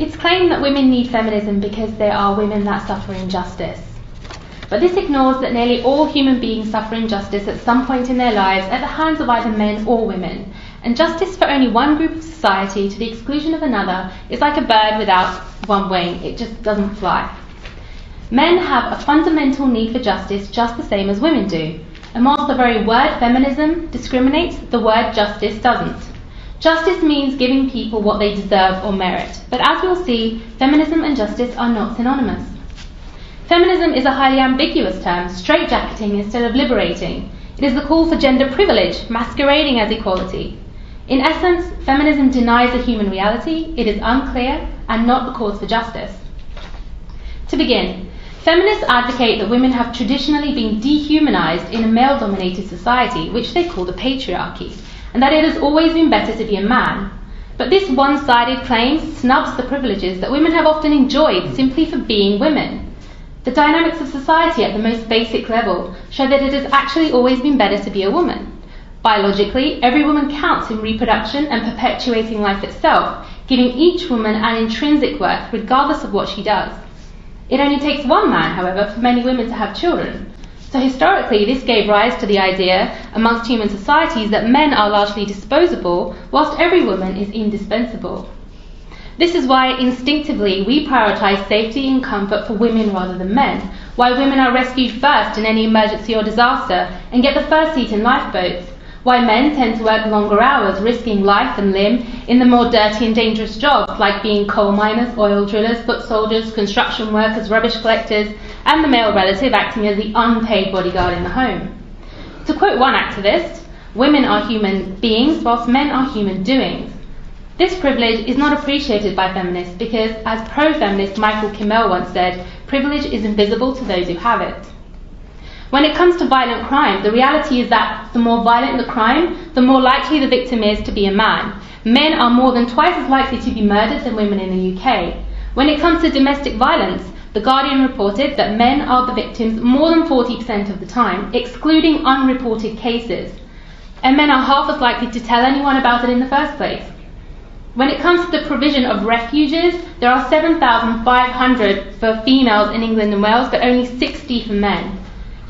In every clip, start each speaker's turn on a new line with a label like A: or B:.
A: It's claimed that women need feminism because there are women that suffer injustice. But this ignores that nearly all human beings suffer injustice at some point in their lives at the hands of either men or women. And justice for only one group of society to the exclusion of another is like a bird without one wing. It just doesn't fly. Men have a fundamental need for justice just the same as women do. And whilst the very word feminism discriminates, the word justice doesn't. Justice means giving people what they deserve or merit. But as we'll see, feminism and justice are not synonymous. Feminism is a highly ambiguous term, straitjacketing instead of liberating. It is the call for gender privilege, masquerading as equality. In essence, feminism denies a human reality, it is unclear, and not the cause for justice. To begin, feminists advocate that women have traditionally been dehumanized in a male-dominated society, which they call the patriarchy, and that it has always been better to be a man. But this one-sided claim snubs the privileges that women have often enjoyed simply for being women. The dynamics of society at the most basic level show that it has actually always been better to be a woman. Biologically, every woman counts in reproduction and perpetuating life itself, giving each woman an intrinsic worth regardless of what she does. It only takes one man, however, for many women to have children. So historically, this gave rise to the idea amongst human societies that men are largely disposable, whilst every woman is indispensable. This is why instinctively we prioritise safety and comfort for women rather than men, why women are rescued first in any emergency or disaster and get the first seat in lifeboats, why men tend to work longer hours, risking life and limb in the more dirty and dangerous jobs like being coal miners, oil drillers, foot soldiers, construction workers, rubbish collectors, and the male relative acting as the unpaid bodyguard in the home. To quote one activist, women are human beings whilst men are human doings. This privilege is not appreciated by feminists because, as pro-feminist Michael Kimmel once said, privilege is invisible to those who have it. When it comes to violent crime, the reality is that the more violent the crime, the more likely the victim is to be a man. Men are more than twice as likely to be murdered than women in the UK. When it comes to domestic violence, The Guardian reported that men are the victims more than 40% of the time, excluding unreported cases. And men are half as likely to tell anyone about it in the first place. When it comes to the provision of refuges, there are 7,500 for females in England and Wales, but only 60 for men.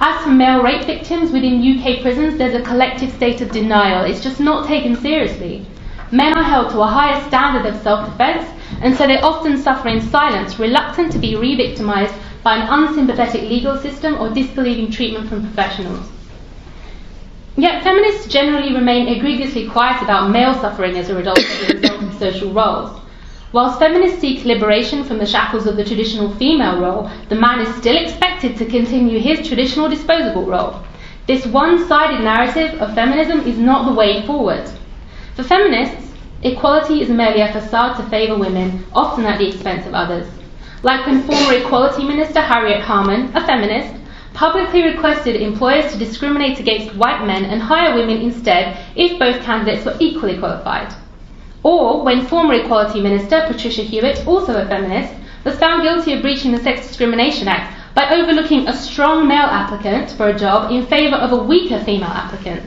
A: As for male rape victims within UK prisons, there's a collective state of denial. It's just not taken seriously. Men are held to a higher standard of self-defence, and so they often suffer in silence, reluctant to be re-victimised by an unsympathetic legal system or disbelieving treatment from professionals. Yet feminists generally remain egregiously quiet about male suffering as a result of social roles. Whilst feminists seek liberation from the shackles of the traditional female role, the man is still expected to continue his traditional disposable role. This one-sided narrative of feminism is not the way forward. For feminists, equality is merely a facade to favour women, often at the expense of others. Like when former Equality Minister Harriet Harman, a feminist, publicly requested employers to discriminate against white men and hire women instead if both candidates were equally qualified. Or when former Equality Minister Patricia Hewitt, also a feminist, was found guilty of breaching the Sex Discrimination Act by overlooking a strong male applicant for a job in favour of a weaker female applicant.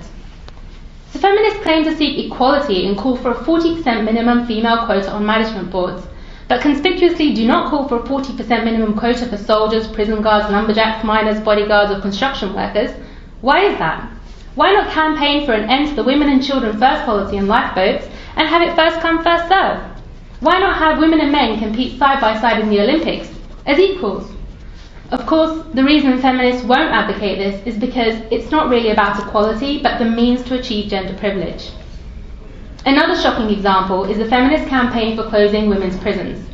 A: So feminists claim to seek equality and call for a 40% minimum female quota on management boards, but conspicuously do not call for a 40% minimum quota for soldiers, prison guards, lumberjacks, miners, bodyguards or construction workers. Why is that? Why not campaign for an end to the women and children first policy on lifeboats and have it first come, first serve? Why not have women and men compete side by side in the Olympics as equals? Of course, the reason feminists won't advocate this is because it's not really about equality, but the means to achieve gender privilege. Another shocking example is the feminist campaign for closing women's prisons.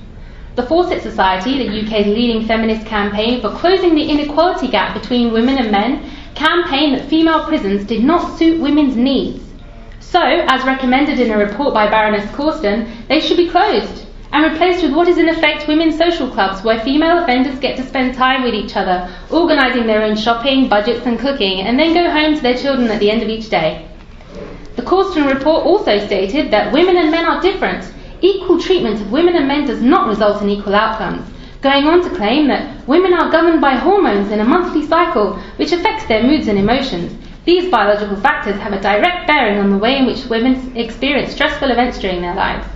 A: The Fawcett Society, the UK's leading feminist campaign for closing the inequality gap between women and men, campaigned that female prisons did not suit women's needs. So, as recommended in a report by Baroness Corsten, they should be closed and replaced with what is in effect women's social clubs, where female offenders get to spend time with each other, organising their own shopping, budgets and cooking, and then go home to their children at the end of each day. The Corsten report also stated that women and men are different. Equal treatment of women and men does not result in equal outcomes, going on to claim that women are governed by hormones in a monthly cycle which affects their moods and emotions. These biological factors have a direct bearing on the way in which women experience stressful events during their lives.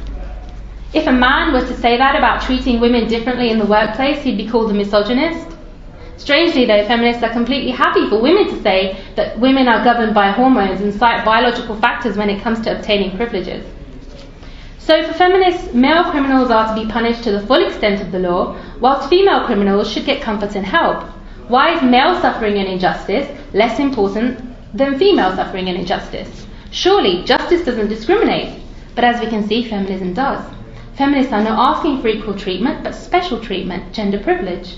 A: If a man were to say that about treating women differently in the workplace, he'd be called a misogynist. Strangely though, feminists are completely happy for women to say that women are governed by hormones and cite biological factors when it comes to obtaining privileges. So for feminists, male criminals are to be punished to the full extent of the law, whilst female criminals should get comfort and help. Why is male suffering an injustice less important than female suffering an injustice? Surely justice doesn't discriminate, but as we can see, feminism does. Feminists are not asking for equal treatment, but special treatment, gender privilege.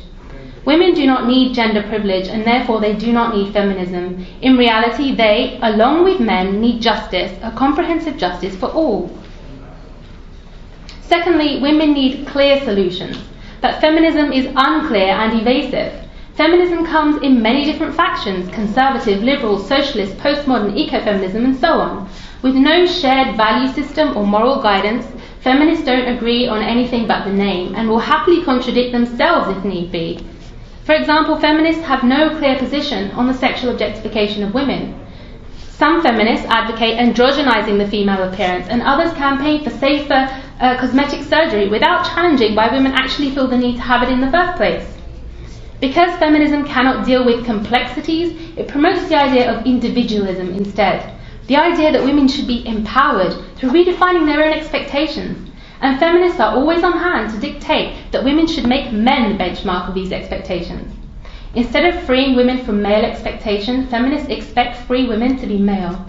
A: Women do not need gender privilege, and therefore they do not need feminism. In reality, they, along with men, need justice, a comprehensive justice for all. Secondly, women need clear solutions, but feminism is unclear and evasive. Feminism comes in many different factions: conservative, liberal, socialist, postmodern, ecofeminism, and so on. With no shared value system or moral guidance, feminists don't agree on anything but the name and will happily contradict themselves if need be. For example, feminists have no clear position on the sexual objectification of women. Some feminists advocate androgenizing the female appearance, and others campaign for safer cosmetic surgery without challenging why women actually feel the need to have it in the first place. Because feminism cannot deal with complexities, it promotes the idea of individualism instead. The idea that women should be empowered through redefining their own expectations. And feminists are always on hand to dictate that women should make men the benchmark of these expectations. Instead of freeing women from male expectations, feminists expect free women to be male.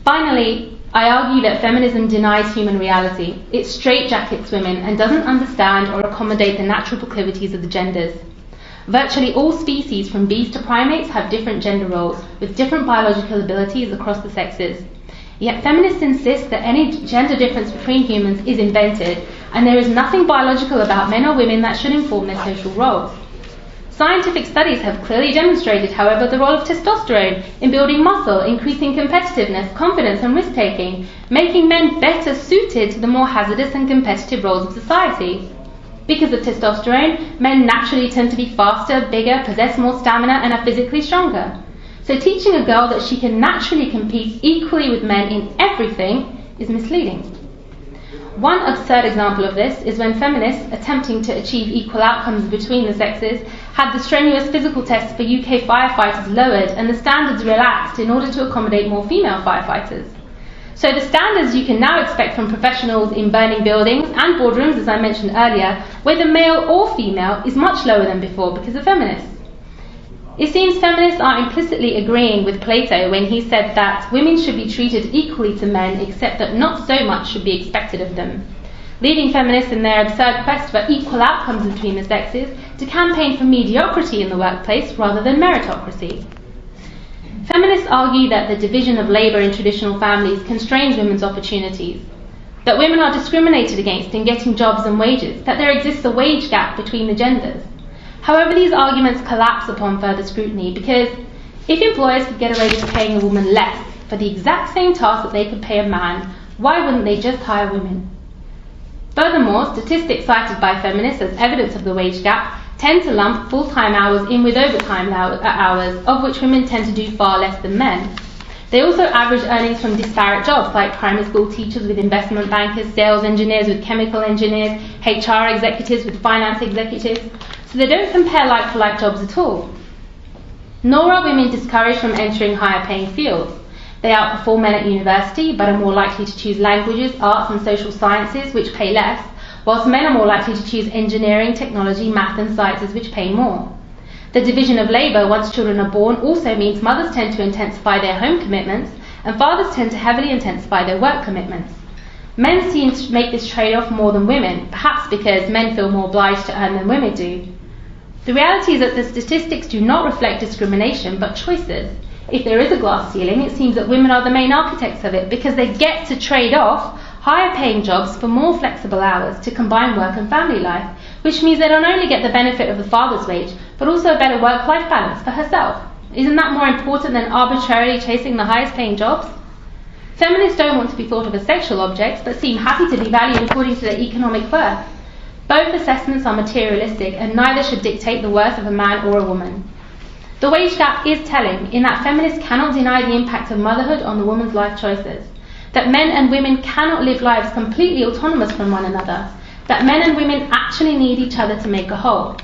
A: Finally, I argue that feminism denies human reality. It straitjackets women and doesn't understand or accommodate the natural proclivities of the genders. Virtually all species, from bees to primates, have different gender roles, with different biological abilities across the sexes. Yet feminists insist that any gender difference between humans is invented, and there is nothing biological about men or women that should inform their social roles. Scientific studies have clearly demonstrated, however, the role of testosterone in building muscle, increasing competitiveness, confidence, and risk-taking, making men better suited to the more hazardous and competitive roles of society. Because of testosterone, men naturally tend to be faster, bigger, possess more stamina, and are physically stronger. So teaching a girl that she can naturally compete equally with men in everything is misleading. One absurd example of this is when feminists, attempting to achieve equal outcomes between the sexes, had the strenuous physical tests for UK firefighters lowered and the standards relaxed in order to accommodate more female firefighters. So the standards you can now expect from professionals in burning buildings and boardrooms, as I mentioned earlier, whether male or female, is much lower than before because of feminists. It seems feminists are implicitly agreeing with Plato when he said that women should be treated equally to men, except that not so much should be expected of them, leaving feminists in their absurd quest for equal outcomes between the sexes to campaign for mediocrity in the workplace rather than meritocracy. Feminists argue that the division of labour in traditional families constrains women's opportunities, that women are discriminated against in getting jobs and wages, that there exists a wage gap between the genders. However, these arguments collapse upon further scrutiny because if employers could get away with paying a woman less for the exact same task that they could pay a man, why wouldn't they just hire women? Furthermore, statistics cited by feminists as evidence of the wage gap tend to lump full-time hours in with overtime hours, of which women tend to do far less than men. They also average earnings from disparate jobs like primary school teachers with investment bankers, sales engineers with chemical engineers, HR executives with finance executives. So they don't compare like-for-like jobs at all. Nor are women discouraged from entering higher-paying fields. They outperform men at university, but are more likely to choose languages, arts and social sciences, which pay less, whilst men are more likely to choose engineering, technology, math and sciences, which pay more. The division of labour once children are born also means mothers tend to intensify their home commitments, and fathers tend to heavily intensify their work commitments. Men seem to make this trade-off more than women, perhaps because men feel more obliged to earn than women do. The reality is that the statistics do not reflect discrimination, but choices. If there is a glass ceiling, it seems that women are the main architects of it because they get to trade off higher paying jobs for more flexible hours to combine work and family life, which means they not only get the benefit of the father's wage, but also a better work-life balance for herself. Isn't that more important than arbitrarily chasing the highest paying jobs? Feminists don't want to be thought of as sexual objects, but seem happy to be valued according to their economic worth. Both assessments are materialistic, and neither should dictate the worth of a man or a woman. The wage gap is telling in that feminists cannot deny the impact of motherhood on the woman's life choices. that men and women cannot live lives completely autonomous from one another, that men and women actually need each other to make a whole.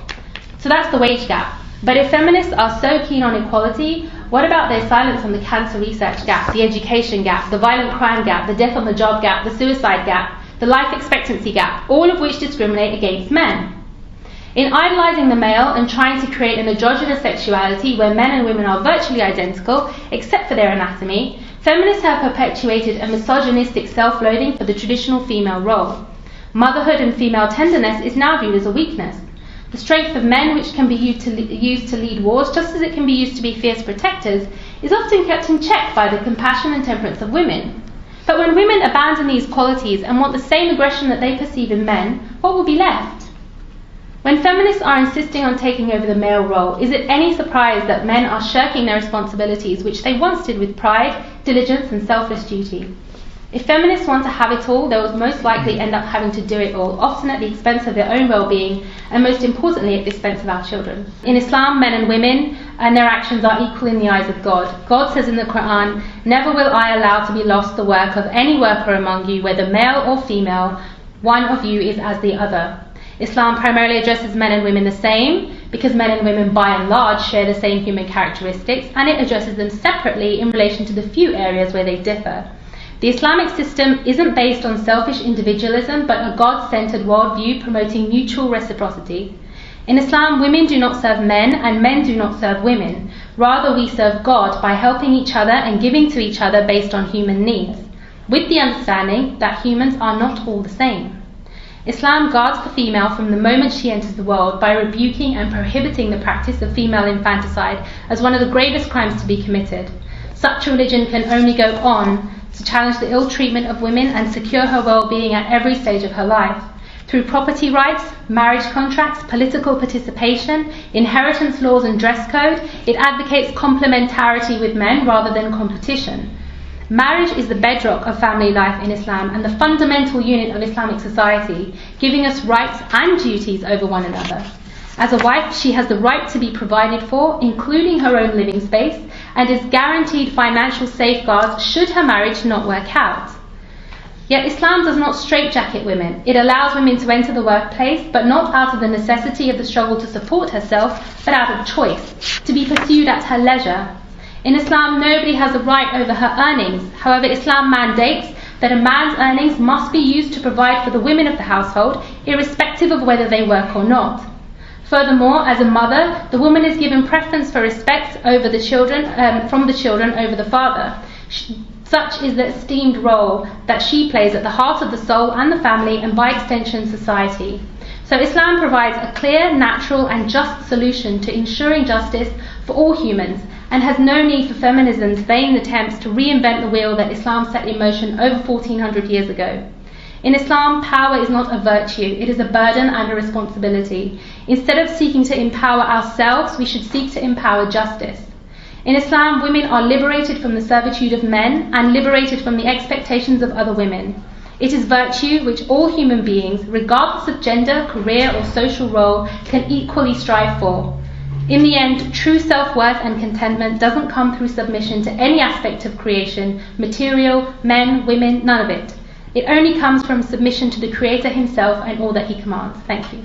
A: So that's the wage gap. But if feminists are so keen on equality, what about their silence on the cancer research gap, the education gap, the violent crime gap, the death on the job gap, the suicide gap, the life expectancy gap, all of which discriminate against men? In idolising the male and trying to create an androgynous sexuality where men and women are virtually identical, except for their anatomy, feminists have perpetuated a misogynistic self-loathing for the traditional female role. Motherhood and female tenderness is now viewed as a weakness. The strength of men, which can be used to lead wars just as it can be used to be fierce protectors, is often kept in check by the compassion and temperance of women. But when women abandon these qualities and want the same aggression that they perceive in men, what will be left? When feminists are insisting on taking over the male role, is it any surprise that men are shirking their responsibilities, which they once did with pride, diligence, and selfless duty? If feminists want to have it all, they will most likely end up having to do it all, often at the expense of their own well-being, and most importantly, at the expense of our children. In Islam, men and women and their actions are equal in the eyes of God. God says in the Quran, "Never will I allow to be lost the work of any worker among you, whether male or female, one of you is as the other." Islam primarily addresses men and women the same, because men and women by and large share the same human characteristics, and it addresses them separately in relation to the few areas where they differ. The Islamic system isn't based on selfish individualism, but a God-centered worldview promoting mutual reciprocity. In Islam, women do not serve men and men do not serve women. Rather, we serve God by helping each other and giving to each other based on human needs, with the understanding that humans are not all the same. Islam guards the female from the moment she enters the world by rebuking and prohibiting the practice of female infanticide as one of the gravest crimes to be committed. Such a religion can only go on to challenge the ill treatment of women and secure her well-being at every stage of her life. Through property rights, marriage contracts, political participation, inheritance laws and dress code, it advocates complementarity with men rather than competition. Marriage is the bedrock of family life in Islam and the fundamental unit of Islamic society, giving us rights and duties over one another. As a wife, she has the right to be provided for, including her own living space, and is guaranteed financial safeguards should her marriage not work out. Yet Islam does not straitjacket women. It allows women to enter the workplace, but not out of the necessity of the struggle to support herself, but out of choice, to be pursued at her leisure. In Islam, nobody has a right over her earnings. However, Islam mandates that a man's earnings must be used to provide for the women of the household, irrespective of whether they work or not. Furthermore, as a mother, the woman is given preference for respect over the children, from the children over the father. Such is the esteemed role that she plays at the heart of the soul and the family, and by extension society. So Islam provides a clear, natural and just solution to ensuring justice for all humans, and has no need for feminism's vain attempts to reinvent the wheel that Islam set in motion over 1400 years ago. In Islam, power is not a virtue, it is a burden and a responsibility. Instead of seeking to empower ourselves, we should seek to empower justice. In Islam, women are liberated from the servitude of men and liberated from the expectations of other women. It is virtue which all human beings, regardless of gender, career or social role, can equally strive for. In the end, true self-worth and contentment doesn't come through submission to any aspect of creation, material, men, women, none of it. It only comes from submission to the Creator himself and all that he commands. Thank you.